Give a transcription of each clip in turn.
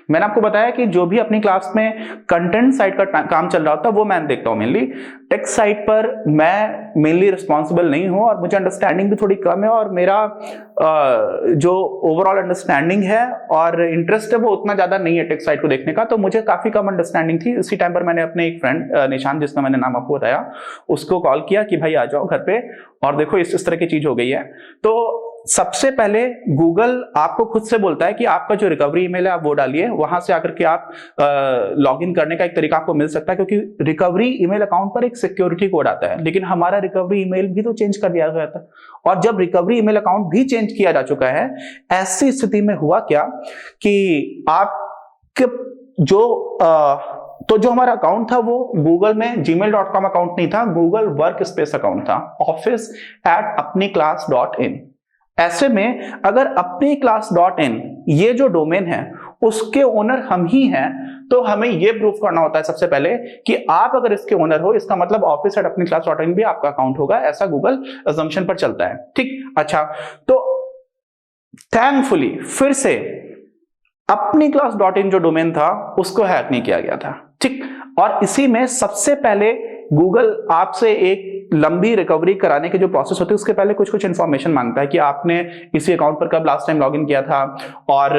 मैंने आपको बताया कि जो भी अपनी क्लास में कंटेंट साइड का काम चल रहा होता है वो मैं देखता हूँ मेनली। टेक्स्ट साइड पर मैं मेनली रिस्पॉन्सिबल नहीं हूँ और मुझे अंडरस्टैंडिंग भी थोड़ी कम है, और मेरा जो ओवरऑल अंडरस्टैंडिंग है और इंटरेस्ट है वो उतना ज्यादा नहीं है टेक्स्ट साइड को देखने का। तो मुझे काफी कम अंडरस्टैंडिंग थी। इसी टाइम पर मैंने अपने एक फ्रेंड निशान, जिसका मैंने नाम आपको बताया, उसको कॉल किया कि भाई आ जाओ घर पे और देखो इस तरह की चीज हो गई है। तो सबसे पहले गूगल आपको खुद से बोलता है कि आपका जो रिकवरी ईमेल है आप वो डालिए, वहां से आकर के आप लॉगिन करने का एक तरीका आपको मिल सकता है, क्योंकि रिकवरी ईमेल अकाउंट पर एक सिक्योरिटी कोड आता है, लेकिन हमारा रिकवरी ईमेल भी तो चेंज कर दिया गया था। और जब रिकवरी ईमेल अकाउंट भी चेंज किया जा चुका है, ऐसी स्थिति में हुआ क्या कि आपके जो हमारा अकाउंट था वो गूगल में gmail.com अकाउंट नहीं था, गूगल वर्क स्पेस अकाउंट था, office@apniclass.in। ऐसे में अगर अपनी क्लास.in ये जो डोमेन है उसके ओनर हम ही हैं, तो हमें ये प्रूफ करना होता है सबसे पहले कि आप अगर इसके ओनर हो, इसका मतलब office@apniclass.in भी आपका अकाउंट होगा, ऐसा गूगल अजम्पशन पर चलता है। ठीक, अच्छा, तो थैंकफुली फिर से अपनी क्लास.in जो डोमेन था उसको हैक नहीं किया गया था। ठीक, और इसी में सबसे पहले गूगल आपसे एक लंबी रिकवरी कराने की जो प्रोसेस होती है उसके पहले कुछ इंफॉर्मेशन मांगता है कि आपने इसी अकाउंट पर कब लास्ट टाइम लॉगिन किया था, और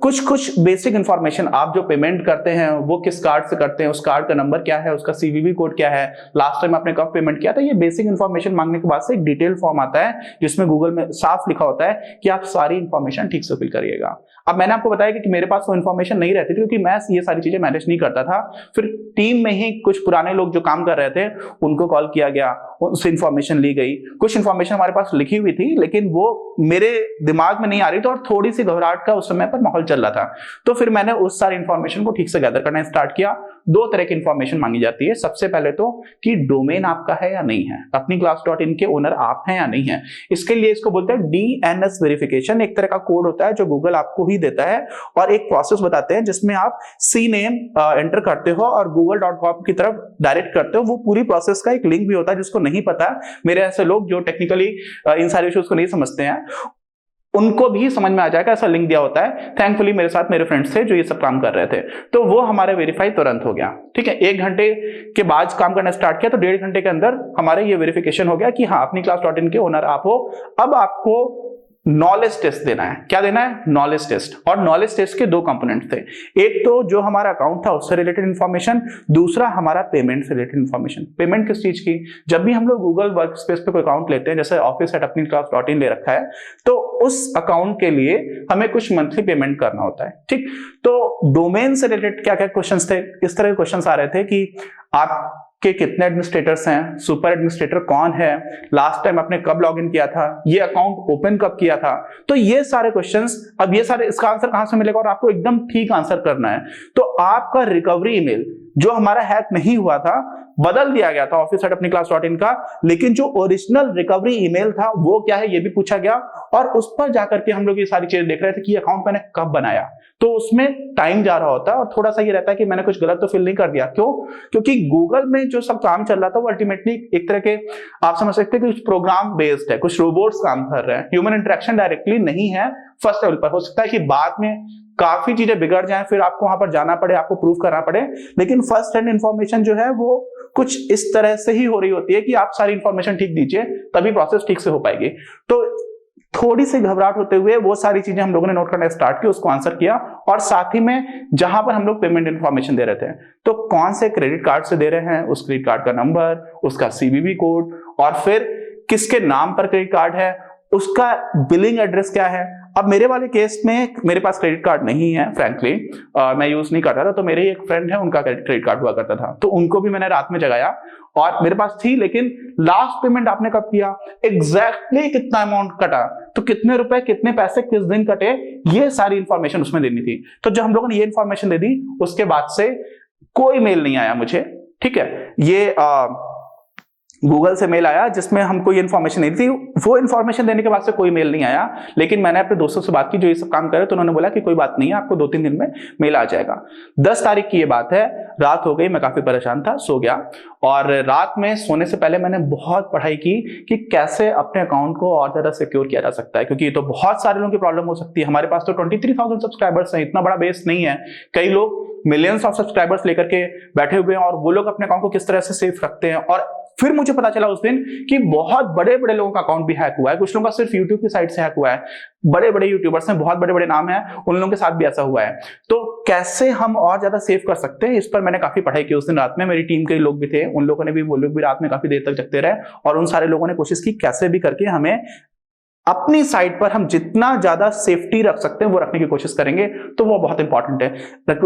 कुछ बेसिक इंफॉर्मेशन, आप जो पेमेंट करते हैं वो किस कार्ड से करते हैं, उस कार्ड का नंबर क्या है, उसका सीवीवी कोड क्या है, लास्ट टाइम आपने कब पेमेंट किया था। ये बेसिक इंफॉर्मेशन मांगने के बाद से एक डिटेल फॉर्म आता है जिसमें गूगल में साफ लिखा होता है कि आप सारी इंफॉर्मेशन ठीक से फिल करिएगा। अब मैंने आपको बताया कि मेरे पास वो इंफॉर्मेशन नहीं रहती थी क्योंकि मैं ये सारी चीजें मैनेज नहीं करता था। फिर टीम में ही कुछ पुराने लोग जो काम कर रहे थे उनको कॉल किया गया, उससे इंफॉर्मेशन ली गई। कुछ इंफॉर्मेशन हमारे पास लिखी हुई थी लेकिन वो मेरे दिमाग में नहीं आ रही थी और थोड़ी सी घबराहट का उस समय पर माहौल चल रहा था। तो फिर मैंने उस सारी इंफॉर्मेशन को ठीक से गैदर करना स्टार्ट किया। दो तरह की इंफॉर्मेशन मांगी जाती है। सबसे पहले तो कि डोमेन आपका है या नहीं है, अपनी क्लास.in के ओनर आप हैं या नहीं है। इसके लिए इसको बोलते हैं DNS वेरिफिकेशन। एक तरह का कोड होता है जो गूगल आपको ही देता है और एक प्रोसेस बताते हैं जिसमें आप CNAME एंटर करते हो और google.com की तरफ डायरेक्ट करते हो। वो पूरी प्रोसेस का एक लिंक भी होता है, जिसको नहीं पता, मेरे ऐसे लोग जो टेक्निकली इन सारे इश्यूज को नहीं समझते हैं उनको भी समझ में आ जाएगा, ऐसा लिंक दिया होता है। थैंकफुली मेरे साथ मेरे फ्रेंड्स थे जो ये सब काम कर रहे थे, तो वो हमारे वेरीफाई तुरंत हो गया। ठीक है, 1 घंटे के बाद काम करना स्टार्ट किया तो 1.5 घंटे के अंदर हमारे ये वेरिफिकेशन हो गया कि हाँ अपनी क्लास.in के ओनर आप हो। अब आपको नॉलेज टेस्ट देना है। क्या देना है? Knowledge test. और नॉलेज टेस्ट के 2 कंपोनेंट थे, एक तो जो हमारा अकाउंट था उससे रिलेटेड इंफॉर्मेशन, दूसरा हमारा पेमेंट से रिलेटेड इंफॉर्मेशन। पेमेंट किस चीज की? जब भी हम लोग गूगल वर्क स्पेस पे कोई अकाउंट लेते हैं, जैसे office@apniclass.in ले रखा है, तो उस अकाउंट के लिए हमें कुछ मंथली पेमेंट करना होता है। ठीक, तो डोमेन से रिलेटेड क्या क्या क्वेश्चन थे? इस तरह के क्वेश्चन आ रहे थे कि आप के कितने एडमिनिस्ट्रेटर्स हैं, सुपर एडमिनिस्ट्रेटर कौन है, लास्ट टाइम आपने कब लॉगिन किया था, ये अकाउंट ओपन कब किया था। तो ये सारे क्वेश्चंस, अब ये सारे, इसका आंसर कहां से मिलेगा और आपको एकदम ठीक आंसर करना है। तो आपका रिकवरी ईमेल जो हमारा हैक नहीं हुआ था बदल दिया गया था office@apniclass.in का, लेकिन जो ओरिजिनल रिकवरी ईमेल था वो क्या है ये भी पूछा गया और उस पर जाकर के हम लोग ये सारी चीजें देख रहे थे कि अकाउंट मैंने कब बनाया। तो उसमें टाइम जा रहा होता है और थोड़ा सा ये रहता है कि मैंने कुछ गलत तो फिल नहीं कर दिया। क्यों? क्योंकि गूगल में जो सब काम चल रहा था वो अल्टीमेटली एक तरह के, आप समझ सकते हैं कि कुछ प्रोग्राम बेस्ड है, कुछ रोबोट्स काम कर रहे हैं, ह्यूमन इंटरेक्शन डायरेक्टली नहीं है फर्स्ट लेवल पर। हो सकता है कि बाद में काफी चीजें बिगड़ जाएं, फिर आपको वहां पर जाना पड़े, आपको प्रूफ करना पड़े, लेकिन फर्स्ट हैंड इंफॉर्मेशन जो है वो कुछ इस तरह से ही हो रही होती है कि आप सारी इंफॉर्मेशन ठीक दीजिए तभी प्रोसेस ठीक से हो पाएगी। तो थोड़ी सी घबराहट होते हुए वो सारी चीजें हम लोगों ने नोट करना स्टार्ट की, उसको आंसर किया, और साथ ही में जहां पर हम लोग पेमेंट इंफॉर्मेशन दे रहे थे, तो कौन से क्रेडिट कार्ड से दे रहे हैं, उस क्रेडिट कार्ड का नंबर, उसका CVV कोड, और फिर किसके नाम पर क्रेडिट कार्ड है, उसका बिलिंग एड्रेस क्या है। अब मेरे वाले केस में मेरे पास क्रेडिट कार्ड नहीं है, फ्रैंकली मैं यूज नहीं करता था, तो मेरे एक फ्रेंड है उनका क्रेडिट कार्ड हुआ करता था, तो उनको भी मैंने रात में जगाया और मेरे पास थी, लेकिन लास्ट पेमेंट आपने कब किया, एग्जैक्टली कितना अमाउंट कटा, तो कितने रुपए कितने पैसे किस दिन कटे, ये सारी इंफॉर्मेशन उसमें देनी थी। तो जब हम लोगों ने ये इंफॉर्मेशन दे दी उसके बाद से कोई मेल नहीं आया मुझे। ठीक है, गूगल से मेल आया जिसमें हमको ये इन्फॉर्मेशन नहीं थी। वो इन्फॉर्मेशन देने के बाद से कोई मेल नहीं आया, लेकिन मैंने अपने दोस्तों से बात की जो ये सब काम करे, तो उन्होंने बोला कि कोई बात नहीं है, आपको 2-3 दिन में मेल आ जाएगा। 10 तारीख की ये बात है, रात हो गई, मैं काफी परेशान था, सो गया। और रात में सोने से पहले मैंने बहुत पढ़ाई की कि कैसे अपने अकाउंट को और ज्यादा सिक्योर किया जा सकता है, क्योंकि ये तो बहुत सारे लोगों की प्रॉब्लम हो सकती है। हमारे पास तो 23,000 सब्सक्राइबर्स हैं, इतना बड़ा बेस नहीं है। कई लोग मिलियंस ऑफ सब्सक्राइबर्स लेकर के बैठे हुए हैं, और वो लोग अपने अकाउंट को किस तरह से सेफ रखते हैं। और फिर मुझे पता चला उस दिन कि बहुत बड़े बड़े लोगों का अकाउंट भी हैक हुआ है। कुछ लोगों का सिर्फ यूट्यूब की साइट से हैक हुआ है, बड़े बड़े यूट्यूबर्स हैं, बहुत बड़े बड़े नाम हैं, उन लोगों के साथ भी ऐसा हुआ है। तो कैसे हम और ज्यादा सेफ कर सकते हैं, इस पर मैंने काफी पढ़ाई की उस दिन रात में। मेरी टीम के लोग भी थे, उन लोगों ने भी, वो लोग भी रात में काफी देर तक जगते रहे, और उन सारे लोगों ने कोशिश की कैसे भी करके हमें अपनी साइट पर हम जितना ज्यादा सेफ्टी रख सकते हैं वो रखने की कोशिश करेंगे। तो वो बहुत इंपॉर्टेंट है।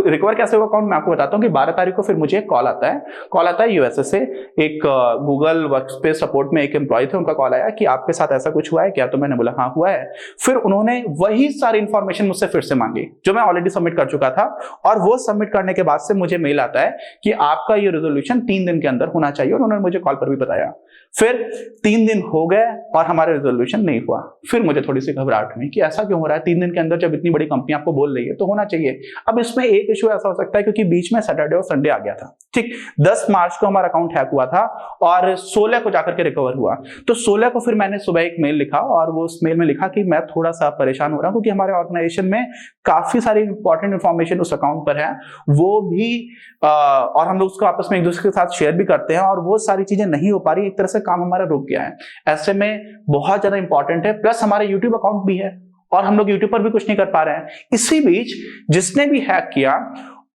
रिकवर कैसे होगा अकाउंट, मैं आपको बताता हूँ कि 12 तारीख को फिर मुझे कॉल आता है यूएसए से। एक गूगल वर्कस्पेस सपोर्ट में एक एम्प्लॉय थे, उनका कॉल आया कि आपके साथ ऐसा कुछ हुआ है क्या। तो मैंने बोला हाँ हुआ है। फिर उन्होंने वही सारी इंफॉर्मेशन मुझसे फिर से मांगी जो मैं ऑलरेडी सबमिट कर चुका था, और वो सबमिट करने के बाद से मुझे मेल आता है कि आपका ये रेजोल्यूशन 3 दिन के अंदर होना चाहिए, और उन्होंने मुझे कॉल पर भी बताया। फिर 3 दिन हो गए और हमारा रेजोल्यूशन नहीं हुआ। फिर मुझे थोड़ी सी घबराहट हुई कि ऐसा क्यों हो रहा है, 3 दिन के अंदर जब इतनी बड़ी कंपनी आपको बोल रही है तो होना चाहिए। अब इसमें एक इशू ऐसा हो सकता है क्योंकि बीच में सैटरडे और संडे आ गया था, ठीक। 10 मार्च को हमारा अकाउंट हैक हुआ था और 16 को जाकर के रिकवर हुआ। तो 16 को फिर मैंने सुबह एक मेल लिखा, और वो उस मेल में लिखा कि मैं थोड़ा सा परेशान हो रहा हूं क्योंकि हमारे ऑर्गेनाइजेशन में काफी सारी इंपॉर्टेंट इंफॉर्मेशन उस अकाउंट पर है, वो भी और हम लोग उसको आपस में एक दूसरे के साथ शेयर भी करते हैं, और वो सारी चीजें नहीं हो पा रही, एक तरह से काम हमारा रुक गया है। ऐसे में बहुत ज्यादा इंपॉर्टेंट है, प्लस हमारा यूट्यूब अकाउंट भी है और हम लोग यूट्यूब पर भी कुछ नहीं कर पा रहे हैं। इसी बीच जिसने भी हैक किया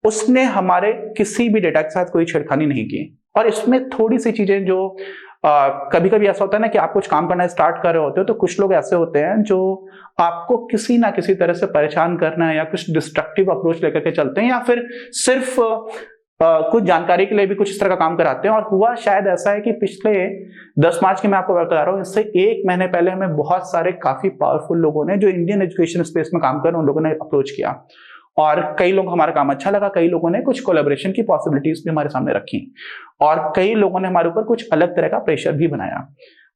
उसने हमारे किसी भी डेटा के साथ कोई छेड़खानी नहीं की। और इसमें थोड़ी सी चीजें जो कभी कभी ऐसा होता है ना कि आप कुछ काम करना स्टार्ट कर रहे होते हो, तो कुछ लोग ऐसे होते हैं जो आपको किसी ना किसी तरह से परेशान करना है या कुछ डिस्ट्रक्टिव अप्रोच लेकर के चलते हैं, या फिर सिर्फ कुछ जानकारी के लिए भी कुछ इस तरह का काम कराते हैं। और हुआ शायद ऐसा है कि पिछले 10 मार्च की मैं आपको बता रहा हूँ, इससे 1 महीने पहले हमें बहुत सारे काफी पावरफुल लोगों ने जो इंडियन एजुकेशन स्पेस में काम कर रहे हैं उन लोगों ने अप्रोच किया, और कई लोग हमारा काम अच्छा लगा, कई लोगों ने कुछ कोलैबोरेशन की पॉसिबिलिटीज भी हमारे सामने रखी, और कई लोगों ने हमारे ऊपर कुछ अलग तरह का प्रेशर भी बनाया।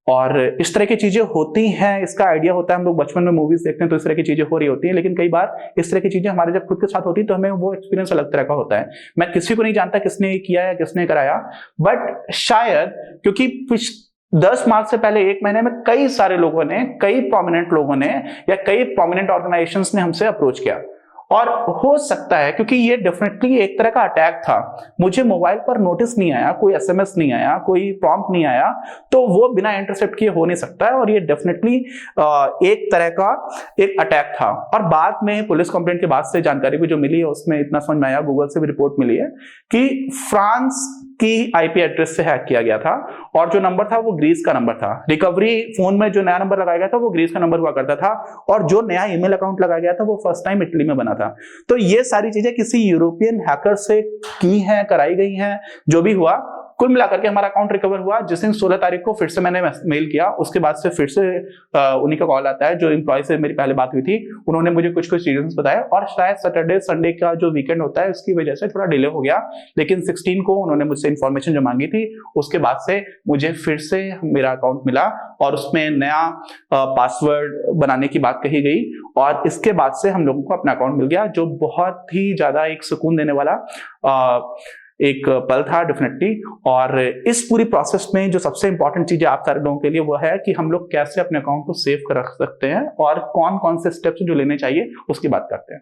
और इस तरह की चीजें होती हैं, इसका आइडिया होता है, हम लोग बचपन में मूवीज देखते हैं तो इस तरह की चीजें हो रही होती हैं, लेकिन कई बार इस तरह की चीजें हमारे जब खुद के साथ होती है तो हमें वो एक्सपीरियंस अलग तरह का होता है। मैं किसी को नहीं जानता किसने ये किया या किसने कराया, बट शायद क्योंकि 10 मार्च से पहले 1 महीने में कई सारे लोगों ने, कई प्रोमिनेंट लोगों ने या कई प्रोमिनेंट ऑर्गेनाइजेशंस ने हमसे अप्रोच किया। और हो सकता है क्योंकि ये डेफिनेटली एक तरह का अटैक था, मुझे मोबाइल पर नोटिस नहीं आया, कोई एसएमएस नहीं आया, कोई प्रॉम्प्ट नहीं आया, तो वो बिना इंटरसेप्ट किए हो नहीं सकता है, और ये डेफिनेटली एक तरह का एक अटैक था। और बाद में पुलिस कंप्लेंट के बाद से जानकारी भी जो मिली है उसमें इतना समझ में आया, गूगल से भी रिपोर्ट मिली है कि फ्रांस की आईपी एड्रेस से हैक किया गया था, और जो नंबर था वो ग्रीस का नंबर था। रिकवरी फोन में जो नया नंबर लगाया गया था वो ग्रीस का नंबर हुआ करता था, और जो नया ईमेल अकाउंट लगाया गया था वो फर्स्ट टाइम इटली में बना था। तो ये सारी चीजें किसी यूरोपियन हैकर से की हैं, कराई गई हैं, जो भी हुआ, कुल मिलाकर के हमारा अकाउंट रिकवर हुआ। जिस दिन 16 तारीख को फिर से मैंने मेल किया, उसके बाद से फिर से उन्हीं का कॉल आता है, जो एम्प्लॉय से मेरी पहले बात हुई थी, उन्होंने मुझे कुछ रीजंस बताए, और शायद सैटरडे संडे का जो वीकेंड होता है उसकी वजह से थोड़ा डिले हो गया, लेकिन 16 को उन्होंने मुझसे इंफॉर्मेशन जो मांगी थी उसके बाद से मुझे फिर से मेरा अकाउंट मिला, और उसमें नया पासवर्ड बनाने की बात कही गई, और इसके बाद से हम लोगों को अपना अकाउंट मिल गया, जो बहुत ही ज्यादा एक सुकून देने वाला एक पल था डेफिनेटली। और इस पूरी प्रोसेस में जो सबसे इंपॉर्टेंट चीज आप सारे लोगों के लिए वो है कि हम लोग कैसे अपने अकाउंट को सेव कर रख सकते हैं और कौन कौन से स्टेप्स जो लेने चाहिए उसकी बात करते हैं।